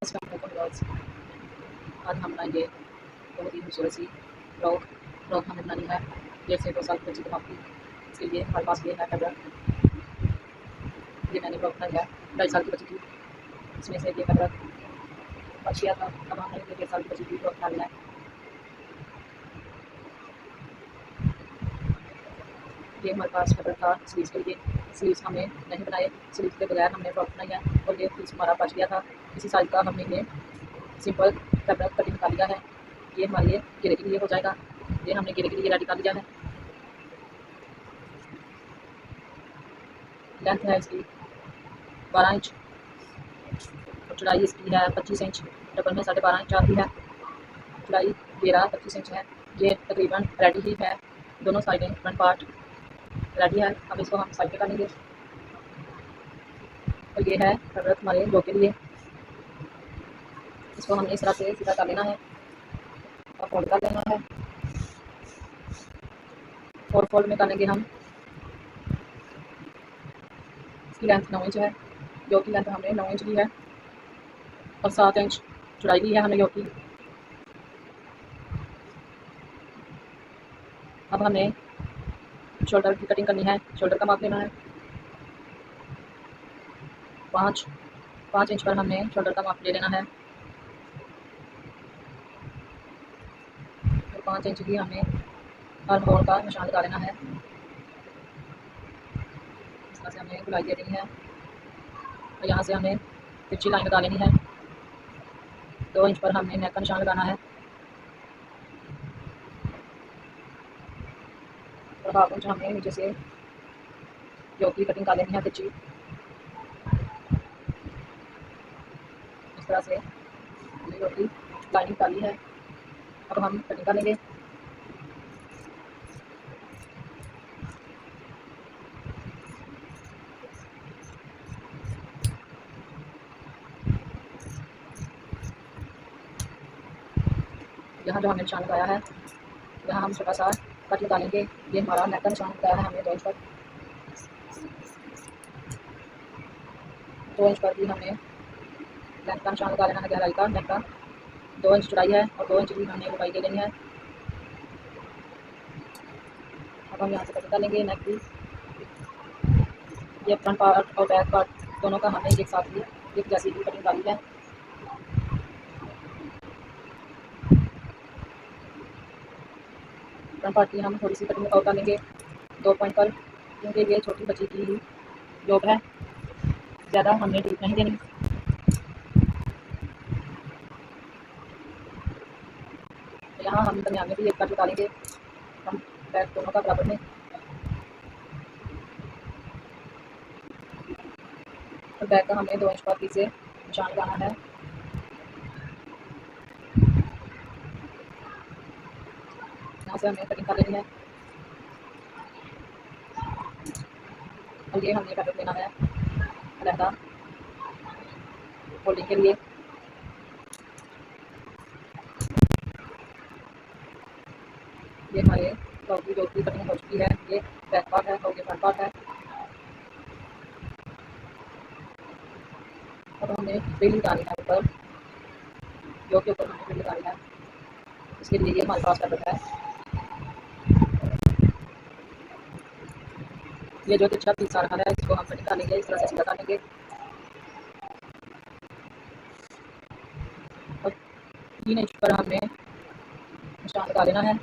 अस्सलाम वालेकुम व्यूअर्स। आज हम बनाएंगे बहुत ही खूबसूरत सी फ्रॉक। हमने बनानी है 1.5 से 2 साल की बच्ची की मापी। इसके लिए हमारे पास ये है फैब्रिक। ये मैंने फ्रॉक बनाई है 2.5 साल की बच्ची की। इसमें से ये फैब्रिक बचिया था। अब हमने 1.5 साल की बच्ची की फ्रॉक बनानी है। ये हमारे पास फैब्रिक था स्लीव्स के लिए। स्लीव्स हमने नहीं बनाए, स्लीव्स के बगैर हमने फ्रॉक बनाई है। और ये पीस हमारा बच गया था। इसी साइज का हमने ये सिंपल फैब्रिक कटिंग निकाल लिया है। ये हमारे लिए घेरे के लिए हो जाएगा। ये हमने घेरे के लिए रेडी कर लिया है। लेंथ है इसकी 12 इंच और चौड़ाई इसकी है 25 इंच। डबल में 12.5 इंच आती है। चौड़ाई 13-25 इंच है। ये तकरीबन रेडी ही है। दोनों साइडें फ्रंट पार्ट रेडी है। अब इसको हम साइड पे करेंगे। और ये है फैब्रिक हमारे लो के लिए। इसको हमने इस तरह से सीधा कर लेना है और फोल्ड कर लेना है। और फोल्ड में करेंगे हम। इसकी लेंथ 9 इंच है। यो की लेंथ हमने 9 इंच ली है और 7 इंच चौड़ाई ली है हमने यो की। अब हमें शोल्डर की कटिंग करनी है। शोल्डर का माप लेना है 5 इंच पर हमने शोल्डर का माप ले लेना है। और 5 इंच की हमें हर होल का निशान लगा लेना है। इस तरह से हमें गुलाई दे देनी है और यहाँ से हमें तिरछी लाइन लगा लेनी है। 2 इंच पर हमने नेक का निशान लगाना है और 1/2 इंच हमें नीचे से योक की कटिंग कर लेनी है तिरछी। इस तरह से हमने योक की लाइनिंग डाली है। अब हम कटिंग कर लेंगे। यहाँ जो हमने निशान लगाया है यहाँ हम छोटा सा कट लगा लेंगे। ये हमारा नेक का निशान लगाया है हमने 2 इंच पर। 2 इंच पर भी हमें लेंथ का निशान लगा लेना है गहराई का नेक का। 2 इंच चौड़ाई है और 2 इंच की हमने लंबाई दे लेनी है। अब हम यहाँ से कटिंग कर लेंगे नेक की। ये फ्रंट पार्ट और बैक पार्ट दोनों का हमने एक साथ ही एक जैसी की कटिंग डाली है। फ्रंट पार्ट की हम थोड़ी सी कटिंग और कर लेंगे 2 पॉइंट पर, क्योंकि ये छोटी बच्ची की जोब है, ज़्यादा हमने डीप नहीं देनी। यहाँ हम दरमियान में भी एक कट डालेंगे हम बैक दोनों का बराबर में। और बैक का हमें 2 इंच पर पीछे निशान लगाना है। यहाँ से हमें कटिंग कर लेनी है और ये हमने फैब्रिक लेना है अलहदा फोल्डिंग के लिए। ये हमारे फ्रॉक की जो की कटिंग हो चुकी है। ये बैक पार्ट है और ये फ्रंट पार्ट है। अब हमें फ्रिल निकालनी है ऊपर, जो के ऊपर हमें फ्रिल निकालनी है। इसके लिए ये हमारे पास फैब्रिक है। ये जो तिरछा पीस आ रहा है इसको हम कटिंग कर लेंगे, इस तरह से सीधा कर लेंगे। और 3 इंच पर हमें निशान लगा लेना है।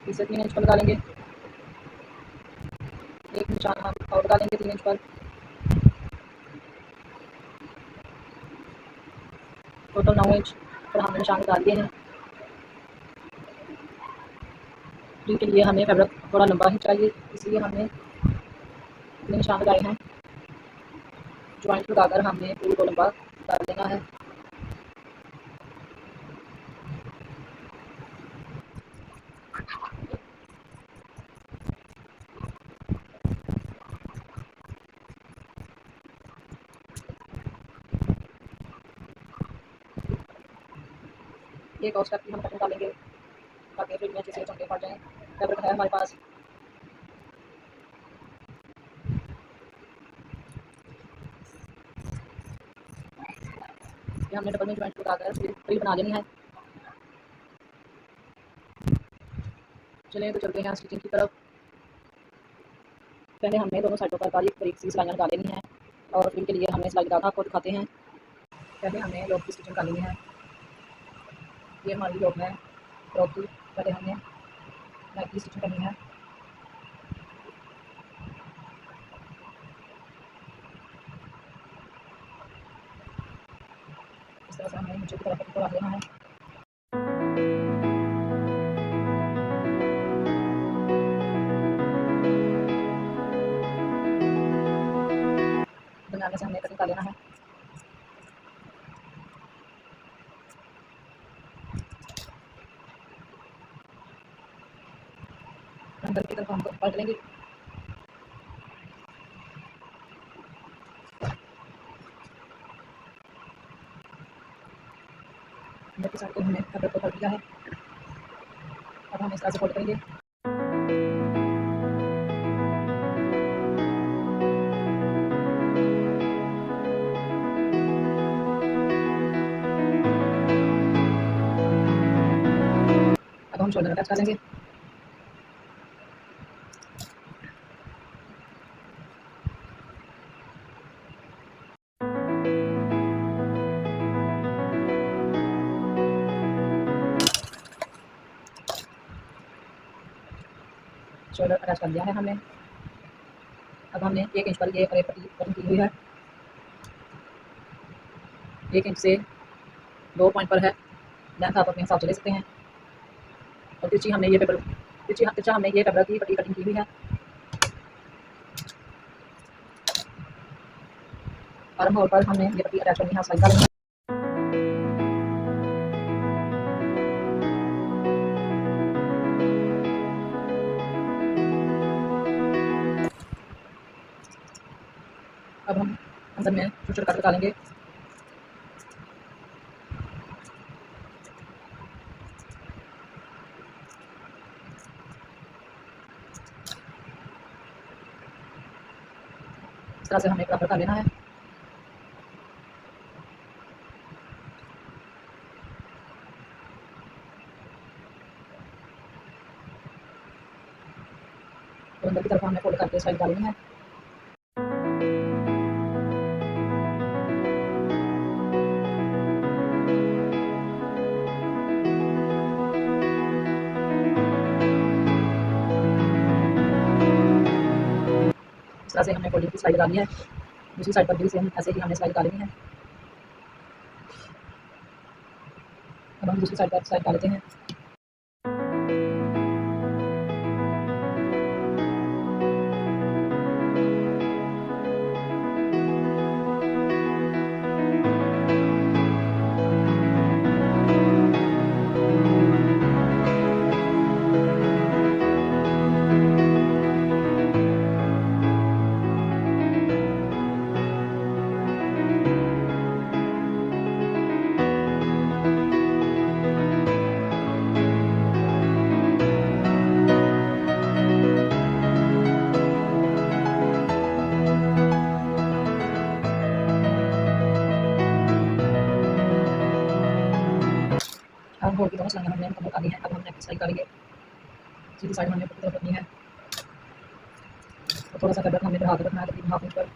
इसे 3 इंच पर लगा लेंगे। एक निशान हम और लगा लेंगे 3 इंच पर। टोटल 9 इंच पर हमने निशान लगा दिए हैं। फ्रिल के लिए हमें फैब्रिक थोड़ा लंबा ही चाहिए, इसलिए हमने निशान लगाए हैं। जॉइंट लगाकर हमने फ्रिल को लंबा कर देना है। एक और स्टेप की हम कटिंग डालेंगे ताकि फ्रिल में अच्छे से चमके पड़ जाएँ। फैब्रिक है हमारे पास। ये हमने डबल में जॉइंट लगाकर फिर फ्रिल बना लेनी है। चलिए तो चलते हैं स्टिचिंग की तरफ। पहले हमने दोनों साइडों पर बारीक बारीक सी सिलाइयाँ लगा लेनी है और फ्रिल के लिए हमने सिलाई लगाकर आपको दिखाते हैं। पहले हमने लॉक की स्टिचिंग कर लेनी है। ये हमारी लॉक है फ्रॉक की। पहले हमने नेक की स्टिचिंग करनी है। इस तरह से हमें नीचे की तरफ पट्टी को रख लेना है। बनाने से हमने कटिंग कर लेना है। अंदर की तरफ हम पलट लेंगे। अंदर की साइड को हमने कपड़े को पलट दिया है। अब हम इस तरह से फोल्ड करेंगे। अब हम शोल्डर अटैच कर लेंगे। शोल्डर अटैच कर दिया है हमने। अब हमने 1 इंच पर ये पट्टी कटिंग की हुई है। 1 इंच से 2 पॉइंट पर है। लेंथ आप अपने हिसाब से ले सकते हैं। और तिरछी हमने ये पेपर तिरछा हमने ये पेपर की पट्टी कटिंग की हुई है। आर्म होल पर हमने ये पट्टी अटैच करनी है। सिलाई डालनी है। अब हम अंदर में छोटे छोटे कट डालेंगे। इस तरह से हमें बराबर कर लेना है। तो अंदर की तरफ हमने फोल्ड करके सिलाई डालनी है। इस तरह से हमने फोल्डिंग की सिलाई डाली है। दूसरी साइड पर भी सेम ऐसे ही हमने सिलाई डालनी है। अब हम दूसरी साइड पर सिलाई डाल लेते हैं। अब होल की दोनों सिलाइयाँ हमने मुकम्मल कर ली हैं। अब हम नेक की सिलाई करेंगे। सीधी साइड हमने ऊपर की तरफ रखनी है और थोड़ा सा फैब्रिक हमने बढ़ा कर रखना है तकरीबन हाफ इंच पर।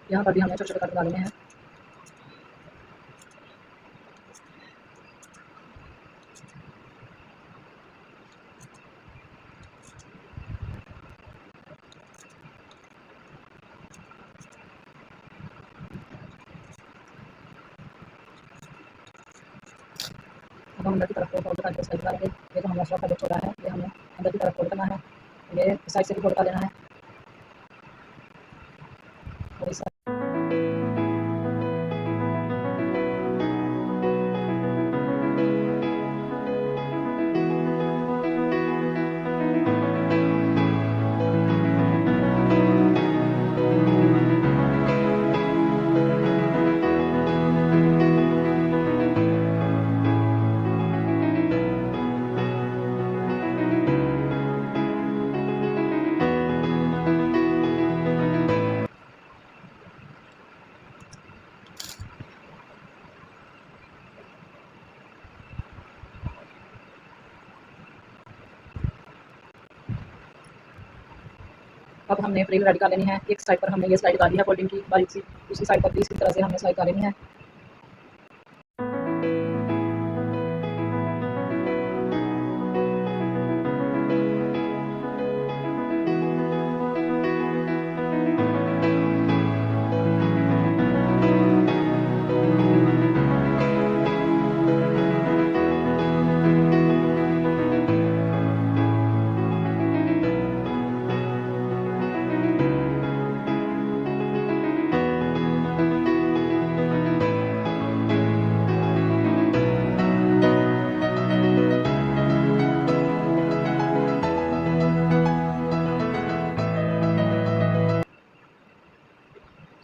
यहाँ पर भी हमने छोटे छोटे कट डालने हैं। अब हम अंदर की तरफ को फोल्ड करके सिलाई डालेंगे। ये जो हमारा शॉर्ट फैब्रिक छोटा है ये हमें अंदर की तरफ फोल्ड करना है। ये साइड से भी फोल्ड कर लेना है। और इस अब हमने फ्रिल रेडी कर लेनी है। एक साइड पर हमने ये स्लाइड डाली है फोल्डिंग की बारीक सी, दूसरी साइड पर भी इसी तरह से हमने स्लाइड कर लेनी है।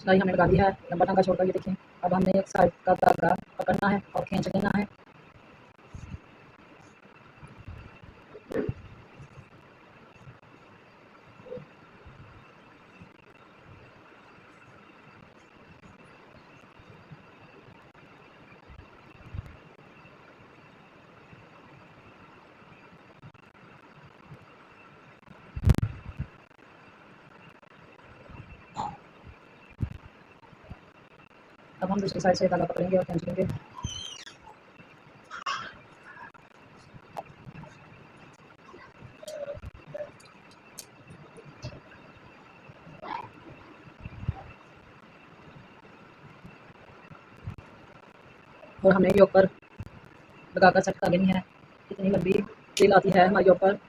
सिलाई हमने लगा दी है, लंबा टांगा छोड़कर, ये देखें। अब हमने एक साइड का धागा पकड़ना है और खींच लेना है। अब हम दूसरी साइड से धागा पकड़ेंगे और खींच लेंगे। और हमें ये ऊपर लगाकर सेट कर लेनी है। कितनी लंबी फ्रिल आती है हमारे ऊपर।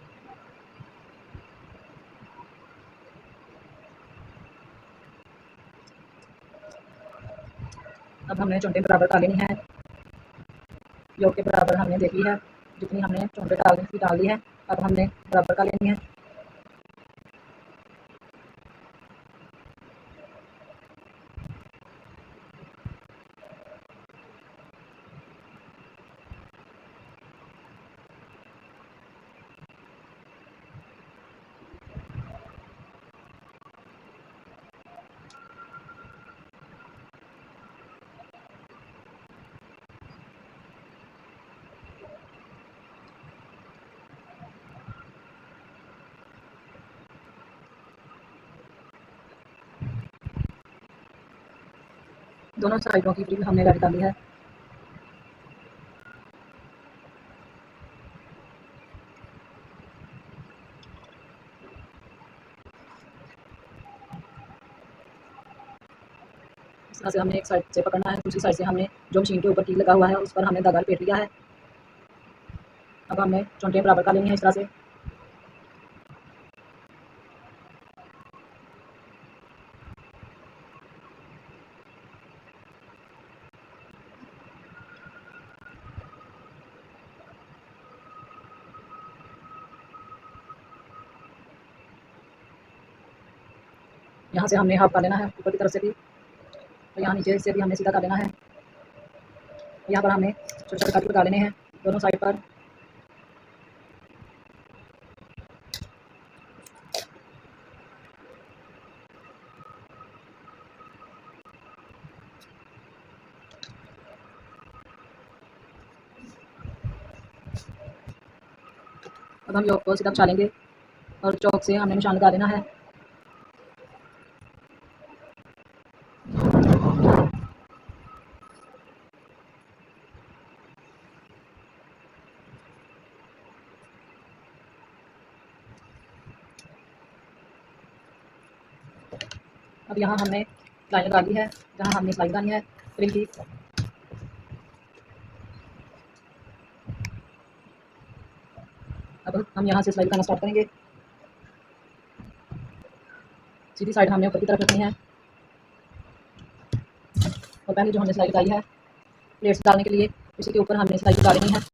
अब हमने चोंटे बराबर कर लेनी है। योग के बराबर हमने देख ली है, जितनी हमने चोंटे डालनी थी डाल ली है। अब हमने बराबर कर लेनी है। दोनों साइडों की फ्रिल हमने रेडी कर ली है। इस तरह से हमने एक साइड से पकड़ना है, दूसरी साइड से हमने जो मशीन के ऊपर कील लगा हुआ है उस पर हमने धागा लपेट लिया है। अब हमने चोंटे बराबर कर लेनी है इस तरह से। यहाँ से हमने हाफ कर लेना है ऊपर की तरफ से भी, तो यहाँ नीचे से भी हमने सीधा कर लेना है। यहाँ पर हमने छोटे छोटे कट लगा लेने हैं दोनों साइड पर। अब हम योग को सीधा बिछा लेंगे और चौक से हमने निशान लगा देना है। अब यहाँ हमने लाइन लगा दी है जहाँ हमने सिलाई लगानी है फ्रिल की। अब हम यहाँ से सिलाई लगाना स्टार्ट करेंगे। सीधी साइड हमने ऊपर की तरफ रखनी है और पहले जो हमने सिलाई लगाई है प्लेट्स डालने के लिए, उसी के ऊपर हमने सिलाई लगा लेनी है।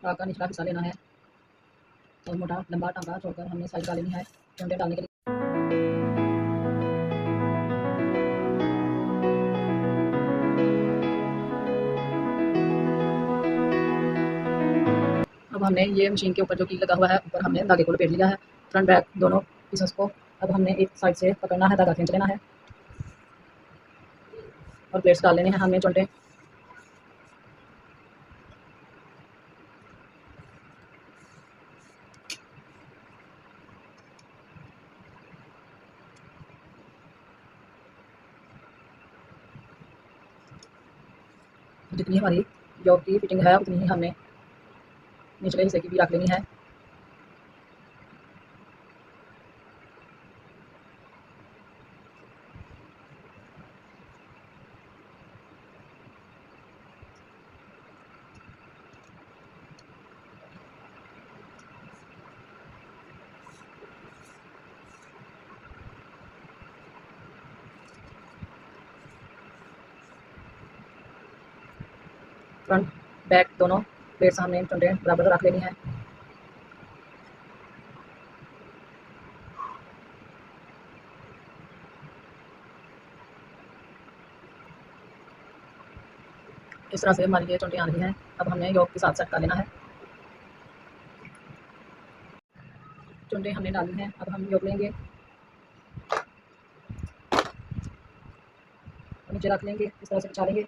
फ्रॉक का निचला हिस्सा लेना है और मोटा लंबा टांका छोड़कर हमने साइड डाल लेनी है चुंडे डालने के लिए। अब हमने ये मशीन के ऊपर जो की लगा हुआ है ऊपर हमने धागे को लपेट लिया है फ्रंट बैक दोनों पीसेस को। अब हमने एक साइड से पकड़ना है, धागा खींच लेना है और प्लेट्स डाल लेने हैं हमने चुंडे। जितनी हमारी जॉब की फिटिंग है उतनी ही हमने निचले हिस्से की भी रख लेनी है। फ्रंट बैक दोनों प्लेट्स हमने चुंडे बराबर रख लेनी है। इस तरह से हमारी ये चुंडी आ रही हैं। अब हमने योग के साथ सेट कर लेना है। चुंडी हमने डाली हैं, अब हम योग लेंगे नीचे रख लेंगे, इस तरह से बिछा लेंगे।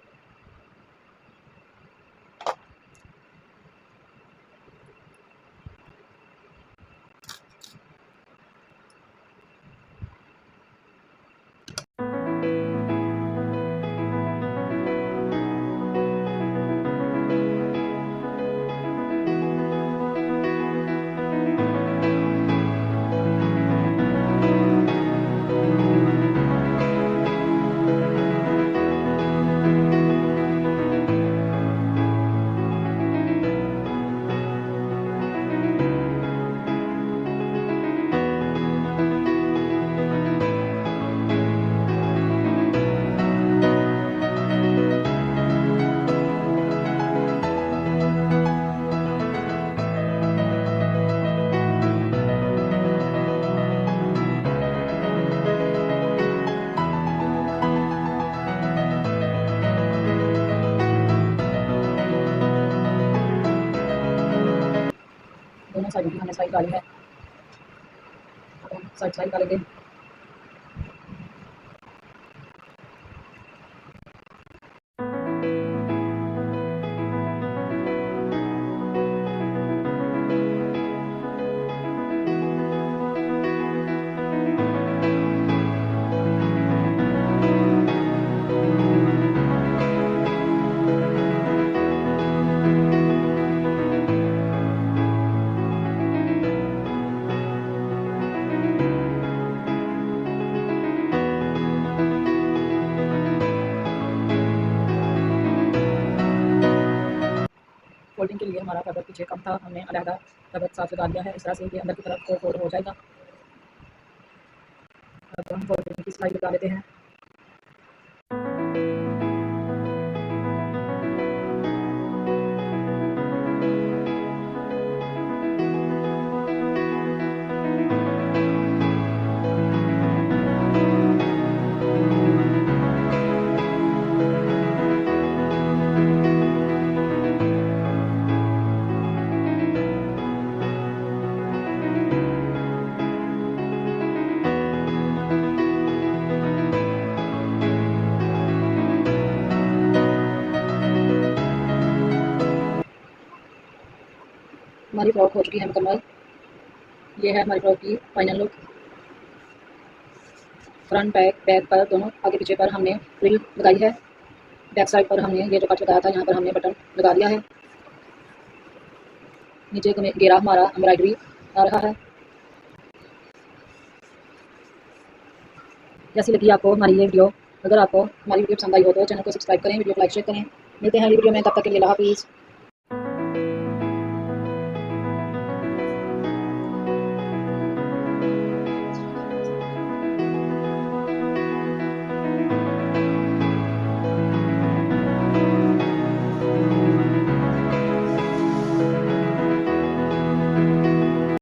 दोनों साइड की हमने साइड डाली है, अब हम साइड साइड डालेंगे। फोल्डिंग के लिए हमारा फैब्रिक पीछे कम था, हमने अलहदा फैब्रिक साथ लगा दिया है। इस तरह से ये अंदर की तरफ को फोल्ड हो जाएगा। अब हम फोल्डिंग की सिलाई लगा लेते हैं। हमारी फ्रॉक हो चुकी है मुकम्मल। ये है हमारी फ्रॉक की final look. Front back back पर दोनों आगे पीछे पर हमने फ्रिल लगाई है। बैक साइड पर हमने ये जो कट लगाया था यहाँ पर हमने बटन लगा दिया है। नीचे घेरा हमारा एम्ब्रॉयडरी आ रहा है। जैसी लगी आपको हमारी ये वीडियो, अगर आपको हमारी वीडियो पसंद आई हो तो चैनल को सब्सक्राइब करें, वीडियो को लाइक शेयर करें। मिलते हैं अगली वीडियो में, तब तक के लिए अल्लाह हाफिज़।